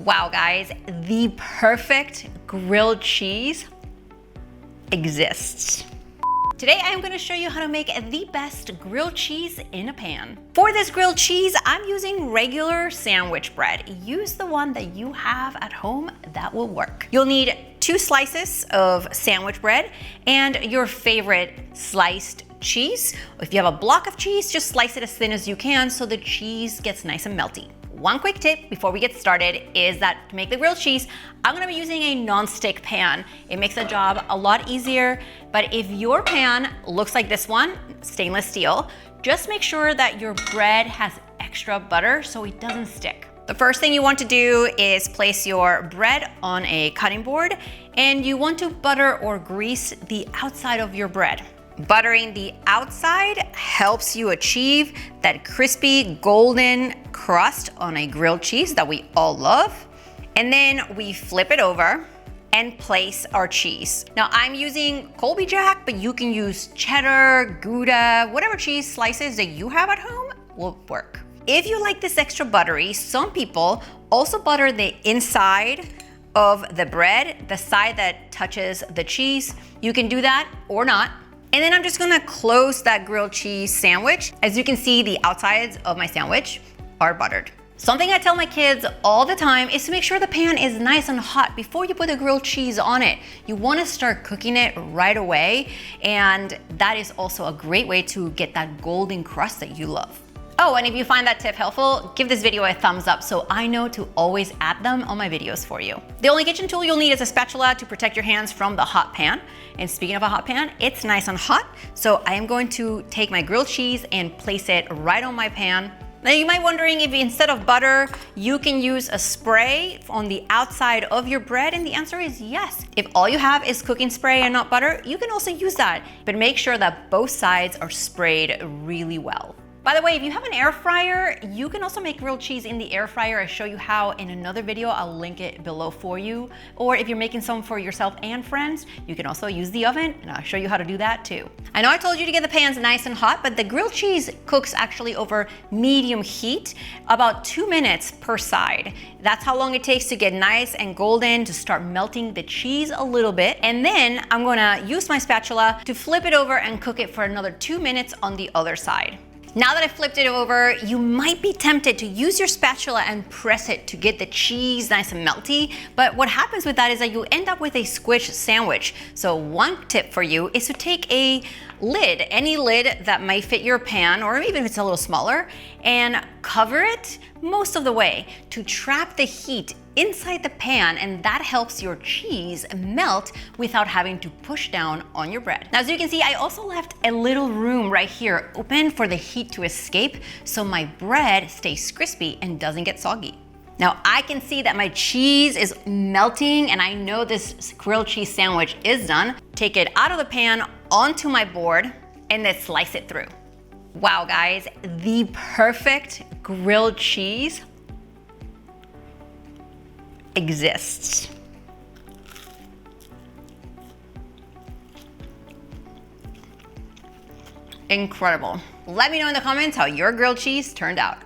Wow, guys, the perfect grilled cheese exists. Today, I am going to show you how to make the best grilled cheese in a pan. For this grilled cheese, I'm using regular sandwich bread. Use the one that you have at home, that will work. You'll need 2 slices of sandwich bread and your favorite sliced cheese. If you have a block of cheese, just slice it as thin as you can so the cheese gets nice and melty. One quick tip before we get started is that to make the grilled cheese, I'm gonna be using a non-stick pan. It makes the job a lot easier, but if your pan looks like this one, stainless steel, just make sure that your bread has extra butter so it doesn't stick. The first thing you want to do is place your bread on a cutting board, and you want to butter or grease the outside of your bread. Buttering the outside helps you achieve that crispy golden crust on a grilled cheese that we all love. And then we flip it over and place our cheese. Now I'm using Colby Jack, but you can use cheddar, Gouda, whatever cheese slices that you have at home will work. If you like this extra buttery, some people also butter the inside of the bread, the side that touches the cheese. You can do that or not. And then I'm just gonna close that grilled cheese sandwich. As you can see, the outsides of my sandwich are buttered. Something I tell my kids all the time is to make sure the pan is nice and hot before you put the grilled cheese on it. You wanna start cooking it right away, and that is also a great way to get that golden crust that you love. Oh, and if you find that tip helpful, give this video a thumbs up so I know to always add them on my videos for you. The only kitchen tool you'll need is a spatula to protect your hands from the hot pan. And speaking of a hot pan, it's nice and hot, so I am going to take my grilled cheese and place it right on my pan. Now you might be wondering if instead of butter, you can use a spray on the outside of your bread, and the answer is yes. If all you have is cooking spray and not butter, you can also use that, but make sure that both sides are sprayed really well. By the way, if you have an air fryer, you can also make grilled cheese in the air fryer. I show you how in another video. I'll link it below for you. Or if you're making some for yourself and friends, you can also use the oven, and I'll show you how to do that too. I know I told you to get the pans nice and hot, but the grilled cheese cooks actually over medium heat, about 2 minutes per side. That's how long it takes to get nice and golden, to start melting the cheese a little bit. And then I'm gonna use my spatula to flip it over and cook it for another 2 minutes on the other side. Now that I flipped it over, you might be tempted to use your spatula and press it to get the cheese nice and melty, but what happens with that is that you end up with a squished sandwich. So one tip for you is to take a lid, any lid that might fit your pan, or even if it's a little smaller, and cover it most of the way to trap the heat inside the pan, and that helps your cheese melt without having to push down on your bread. Now, as you can see, I also left a little room right here open for the heat to escape so my bread stays crispy and doesn't get soggy. Now, I can see that my cheese is melting, and I know this grilled cheese sandwich is done. Take it out of the pan onto my board and then slice it through. Wow, guys, the perfect grilled cheese exists. Incredible. Let me know in the comments how your grilled cheese turned out.